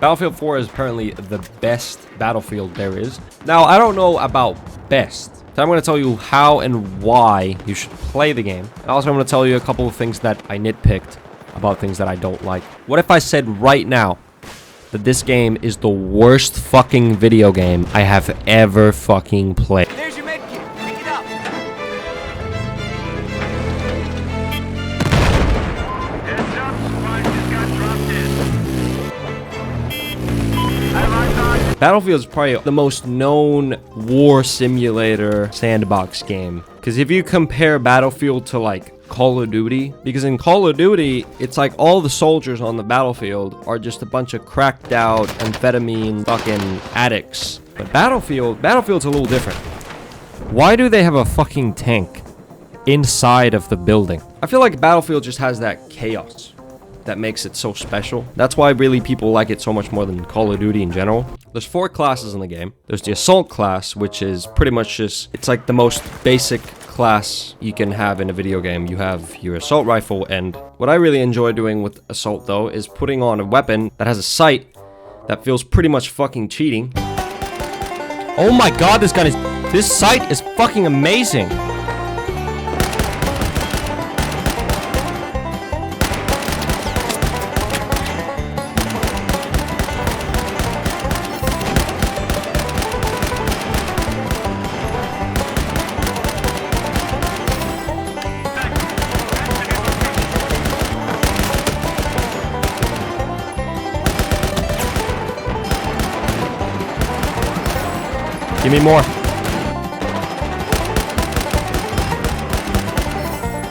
Battlefield 4 is apparently the best Battlefield there is. Now, I don't know about best. So I'm going to tell you how and why you should play the game. And also, I'm going to tell you a couple of things that I nitpicked about things that I don't like. What if I said right now that this game is the worst fucking video game I have ever fucking played? There's your med kit. Pick it up. Heads up, supplies just got dropped in. Battlefield is probably the most known war simulator sandbox game. Because if you compare Battlefield to like Call of Duty, because in Call of Duty, it's like all the soldiers on the battlefield are just a bunch of cracked out amphetamine fucking addicts. But Battlefield's a little different. Why do they have a fucking tank inside of the building? I feel like Battlefield just has that chaos that makes it so special. That's why really people like it so much more than Call of Duty in general. There's 4 classes in the game. There's the Assault class, which is pretty much just, it's like the most basic class you can have in a video game. You have your assault rifle, and what I really enjoy doing with Assault though is putting on a weapon that has a sight that feels pretty much fucking cheating. Oh my god, this sight is fucking amazing. Give me more.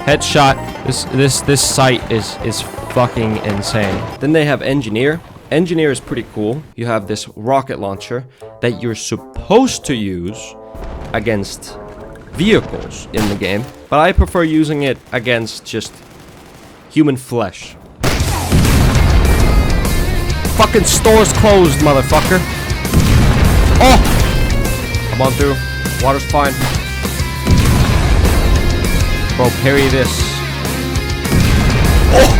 Headshot. This sight is fucking insane. Then they have Engineer. Engineer is pretty cool. You have this rocket launcher that you're supposed to use against vehicles in the game, but I prefer using it against just human flesh. Fucking store's closed, motherfucker. Oh! Come on through. Water's fine. Bro, carry this. Oh!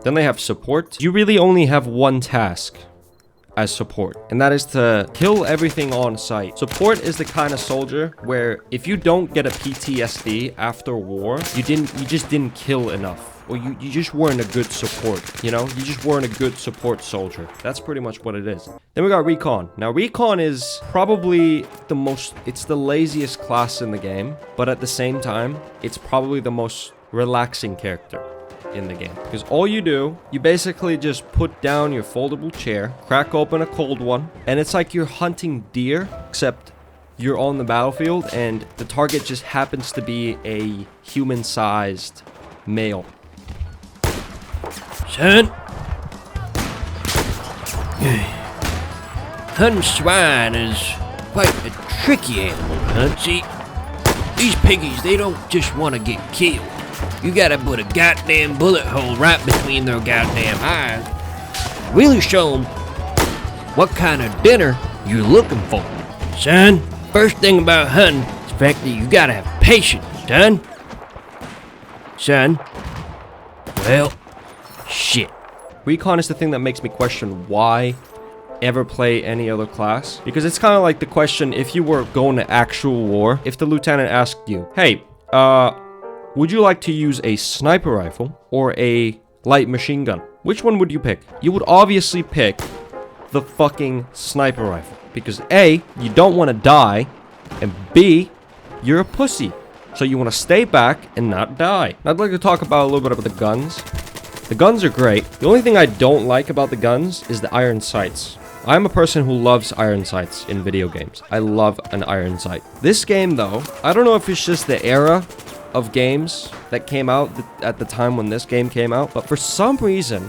Then they have support. You really only have one task as support, and that is to kill everything on sight. Support is the kind of soldier where if you don't get a PTSD after war, you just didn't kill enough. Or you just weren't a good support, you know? You just weren't a good support soldier. That's pretty much what it is. Then we got Recon. Now, Recon is probably it's the laziest class in the game, but at the same time, it's probably the most relaxing character in the game. Because all you do, you basically just put down your foldable chair, crack open a cold one, and it's like you're hunting deer, except you're on the battlefield, and the target just happens to be a human-sized male. Son, hunting swine is quite a tricky animal to hunt. See, these piggies, they don't just want to get killed. You gotta put a goddamn bullet hole right between their goddamn eyes. Really show them what kind of dinner you're looking for. Son, first thing about hunting is the fact that you gotta have patience, son. Son, well, shit. Recon is the thing that makes me question why ever play any other class. Because it's kind of like the question if you were going to actual war, if the lieutenant asked you, hey, would you like to use a sniper rifle or a light machine gun? Which one would you pick? You would obviously pick the fucking sniper rifle. Because A, you don't want to die, and B, you're a pussy. So you want to stay back and not die. I'd like to talk about a little bit about the guns. The guns are great. The only thing I don't like about the guns is the iron sights. I'm a person who loves iron sights in video games. I love an iron sight. This game, though, I don't know if it's just the era of games that came out at the time when this game came out, but for some reason,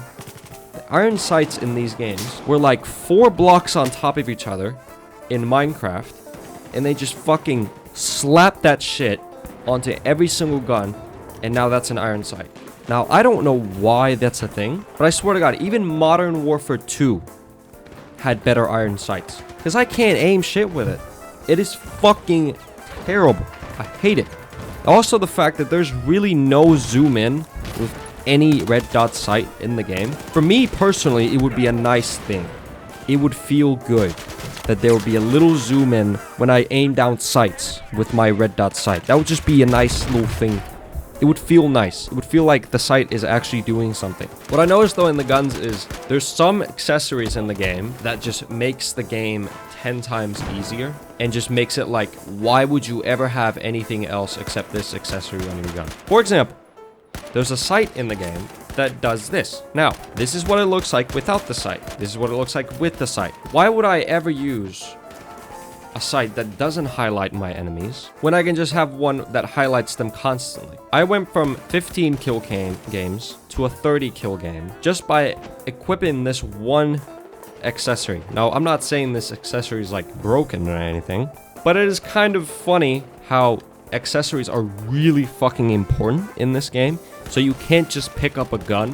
the iron sights in these games were like 4 blocks on top of each other in Minecraft, and they just fucking slapped that shit onto every single gun, and now that's an iron sight. Now, I don't know why that's a thing, but I swear to God, even Modern Warfare 2 had better iron sights. Because I can't aim shit with it. It is fucking terrible. I hate it. Also, the fact that there's really no zoom in with any red dot sight in the game, for me personally, it would be a nice thing. It would feel good that there would be a little zoom in when I aim down sights with my red dot sight. That would just be a nice little thing. It would feel nice. It would feel like the sight is actually doing something. What I noticed though in the guns is there's some accessories in the game that just makes the game 10 times easier and just makes it like, why would you ever have anything else except this accessory on your gun? For example, there's a sight in the game that does this. Now, this is what it looks like without the sight. This is what it looks like with the sight. Why would I ever use a sight that doesn't highlight my enemies when I can just have one that highlights them constantly? I went from 15 kill games to a 30 kill game just by equipping this one accessory. Now, I'm not saying this accessory is like broken or anything, but it is kind of funny how accessories are really fucking important in this game. So you can't just pick up a gun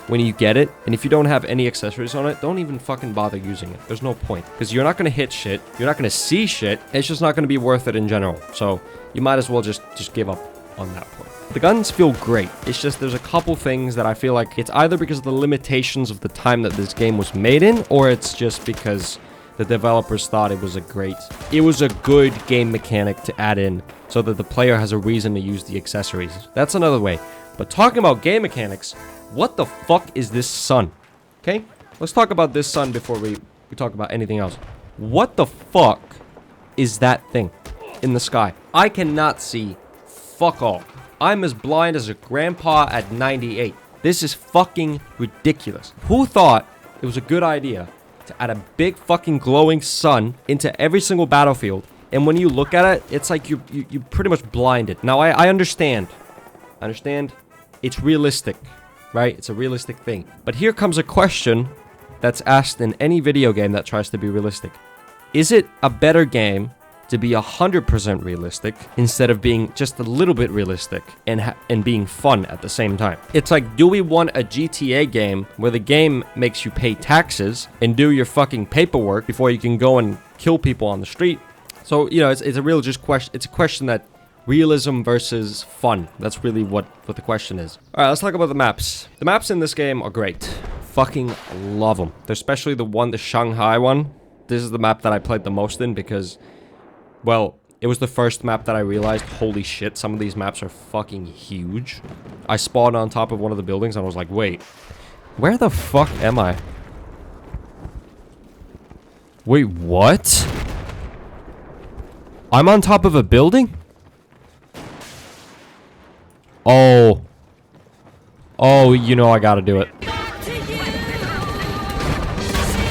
when you get it, and if you don't have any accessories on it, don't even fucking bother using it. There's no point, because you're not going to hit shit, you're not going to see shit, it's just not going to be worth it in general. So you might as well just give up on that point. The guns feel great. It's just there's a couple things that I feel like it's either because of the limitations of the time that this game was made in, or it's just because the developers thought it was a good game mechanic to add in so that the player has a reason to use the accessories. That's another way. But talking about game mechanics, what the fuck is this sun? Okay, let's talk about this sun before we talk about anything else. What the fuck is that thing in the sky? I cannot see fuck all. I'm as blind as a grandpa at 98. This is fucking ridiculous. Who thought it was a good idea to add a big fucking glowing sun into every single battlefield, and when you look at it, it's like you're pretty much blinded. Now, I understand. It's realistic, right? It's a realistic thing. But here comes a question that's asked in any video game that tries to be realistic. Is it a better game to be 100% realistic instead of being just a little bit realistic and being fun at the same time? It's like, do we want a GTA game where the game makes you pay taxes and do your fucking paperwork before you can go and kill people on the street? So, you know, it's a real just question. It's a question that realism versus fun. That's really what the question is. All right, let's talk about the maps. The maps in this game are great. Fucking love them. Especially the Shanghai one. This is the map that I played the most in because, well, it was the first map that I realized, holy shit, some of these maps are fucking huge. I spawned on top of one of the buildings and I was like, wait, where the fuck am I? Wait, what? I'm on top of a building? Oh, you know I gotta do it.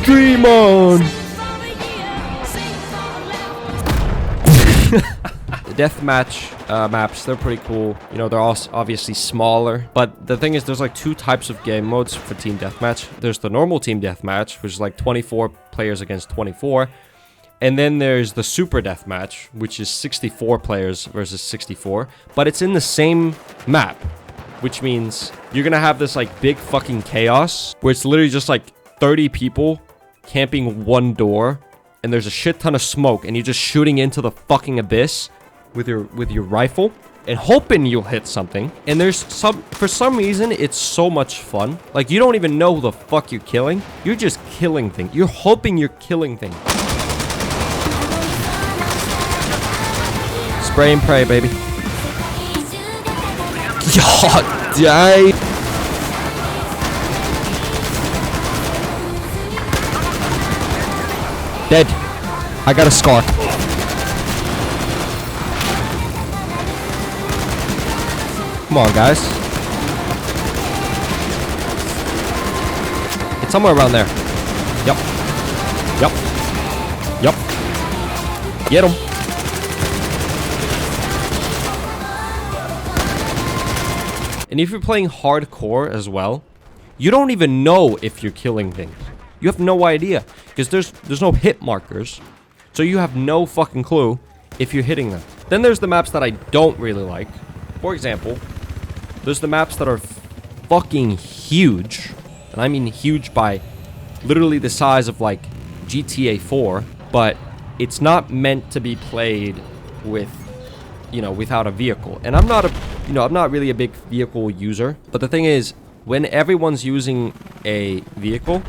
Dream on! The deathmatch maps, they're pretty cool. You know, they're also obviously smaller. But the thing is, there's like two types of game modes for team deathmatch. There's the normal team deathmatch, which is like 24 players against 24. And then there's the super deathmatch, which is 64 players versus 64. But it's in the same map, which means you're gonna have this like big fucking chaos where it's literally just like 30 people camping one door, and there's a shit ton of smoke, and you're just shooting into the fucking abyss with your rifle and hoping you'll hit something. And for some reason, it's so much fun. Like, you don't even know who the fuck you're killing. You're just killing things. You're hoping you're killing things. Spray and pray, baby. God damn. Dead. I got a scar. Come on, guys. It's somewhere around there. Yep. Get him. And if you're playing hardcore as well, you don't even know if you're killing things. You have no idea, because there's no hit markers, so you have no fucking clue if you're hitting them. Then there's the maps that I don't really like. For example, there's the maps that are fucking huge, and I mean huge by literally the size of like GTA 4, but it's not meant to be played with, you know, without a vehicle. And I'm not you know, I'm not really a big vehicle user. But the thing is, when everyone's using a vehicle,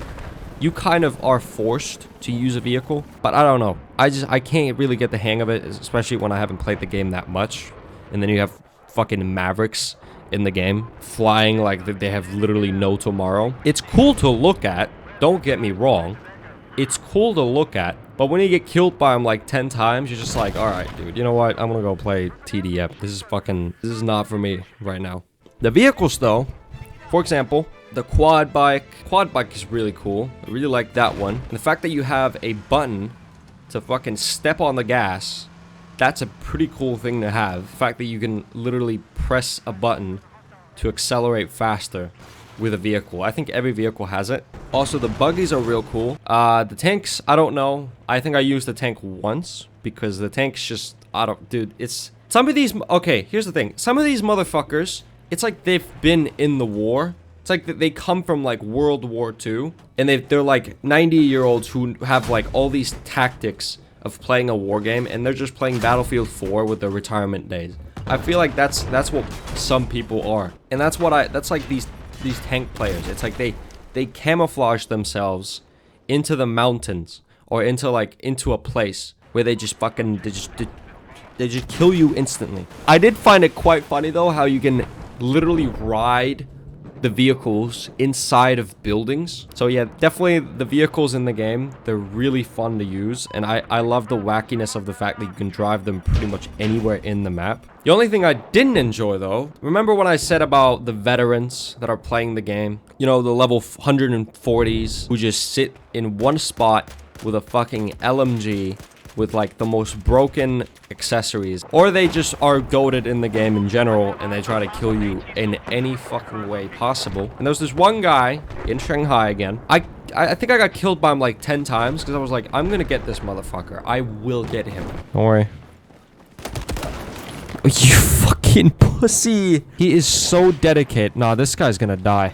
you kind of are forced to use a vehicle. But I don't know. I can't really get the hang of it, especially when I haven't played the game that much. And then you have fucking Mavericks in the game flying like they have literally no tomorrow. It's cool to look at. Don't get me wrong. It's cool to look at. But when you get killed by them like 10 times, you're just like, all right, dude, you know what? I'm gonna go play TDF. This is not for me right now. The vehicles though, for example, the quad bike is really cool. I really like that one. And the fact that you have a button to fucking step on the gas, that's a pretty cool thing to have. The fact that you can literally press a button to accelerate faster with a vehicle. I think every vehicle has it. Also, the buggies are real cool. The tanks, I don't know. I think I used the tank once because the tank's just, dude, it's, some of these, okay, here's the thing. Some of these motherfuckers, it's like they've been in the war. It's like they come from like World War II and they're like 90-year-olds who have like all these tactics of playing a war game and they're just playing Battlefield 4 with their retirement days. I feel like that's what some people are. And that's like these tank players. It's like they camouflage themselves into the mountains or into a place where they just fucking they just kill you instantly. I did find it quite funny though how you can literally ride the vehicles inside of buildings. So yeah, definitely the vehicles in the game, they're really fun to use, and I love the wackiness of the fact that you can drive them pretty much anywhere in the map. The only thing I didn't enjoy though, remember when I said about the veterans that are playing the game, you know, the level 140s who just sit in one spot with a fucking LMG with like the most broken accessories, or they just are goated in the game in general and they try to kill you in any fucking way possible. And there's this one guy in Shanghai again. I think I got killed by him like 10 times because I was like, I'm gonna get this motherfucker. I will get him. Don't worry. Oh, you fucking pussy. He is so dedicated. Nah, this guy's gonna die.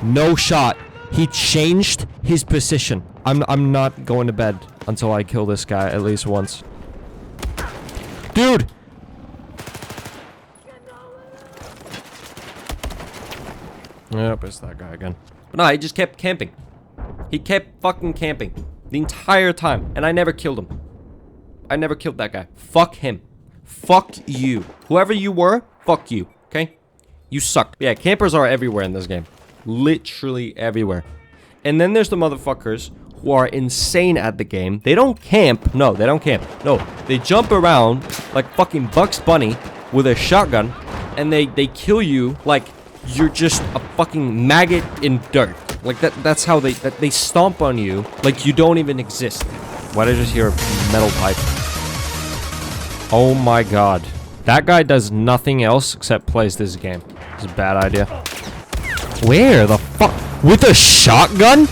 No shot. He changed his position. I'm not going to bed until I kill this guy at least once. Dude! Yep, it's that guy again. But no, he just kept camping. He kept fucking camping the entire time, and I never killed him. I never killed that guy. Fuck him. Fuck you. Whoever you were, fuck you, okay? You suck. Yeah, campers are everywhere in this game. Literally everywhere. And then there's the motherfuckers who are insane at the game. They don't camp. No, they don't camp. No, they jump around like fucking Bugs Bunny with a shotgun, and they kill you like you're just a fucking maggot in dirt. Like that's how they stomp on you like you don't even exist. Why did I just hear a metal pipe? Oh my god. That guy does nothing else except plays this game. It's a bad idea. Where the fuck? With a shotgun?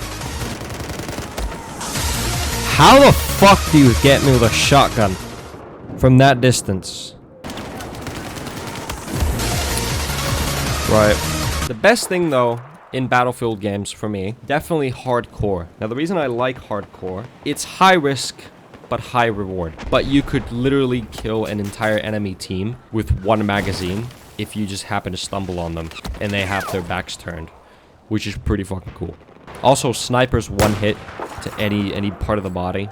How the fuck do you get me with a shotgun from that distance? Right. The best thing though in Battlefield games for me, definitely hardcore. Now the reason I like hardcore, it's high risk but high reward. But you could literally kill an entire enemy team with one magazine if you just happen to stumble on them and they have their backs turned, which is pretty fucking cool. Also, snipers one hit to any part of the body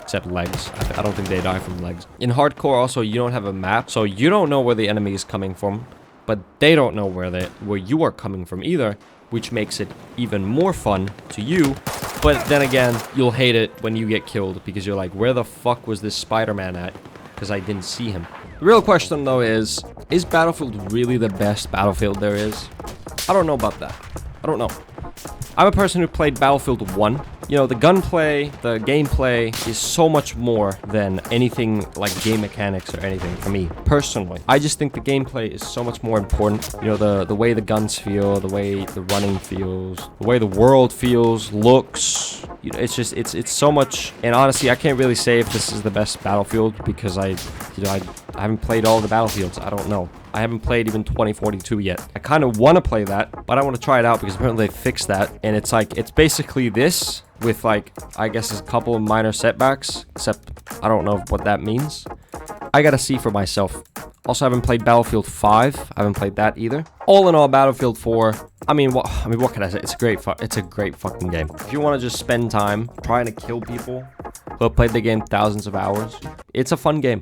except legs. I don't think they die from legs. In hardcore also, you don't have a map, so you don't know where the enemy is coming from, but they don't know where you are coming from either, which makes it even more fun to you. But then again, you'll hate it when you get killed because you're like, where the fuck was this Spider-Man at? Because I didn't see him. The real question though is Battlefield really the best Battlefield there is? I don't know about that. I don't know. I'm a person who played Battlefield 1. You know, the gunplay, the gameplay is so much more than anything like game mechanics or anything for me, personally. I just think the gameplay is so much more important. You know, the way the guns feel, the way the running feels, the way the world feels, looks. You know, it's just, it's so much. And honestly, I can't really say if this is the best Battlefield because I haven't played all the Battlefields. I don't know. I haven't played even 2042 yet. I kind of want to play that, but I want to try it out because apparently they fixed that. And it's like, it's basically this with like, I guess a couple of minor setbacks, except I don't know what that means. I gotta see for myself. Also haven't played Battlefield 5. I haven't played that either. All in all, Battlefield 4. I mean, what can I say? It's a great fucking game. If you want to just spend time trying to kill people who have played the game thousands of hours, it's a fun game.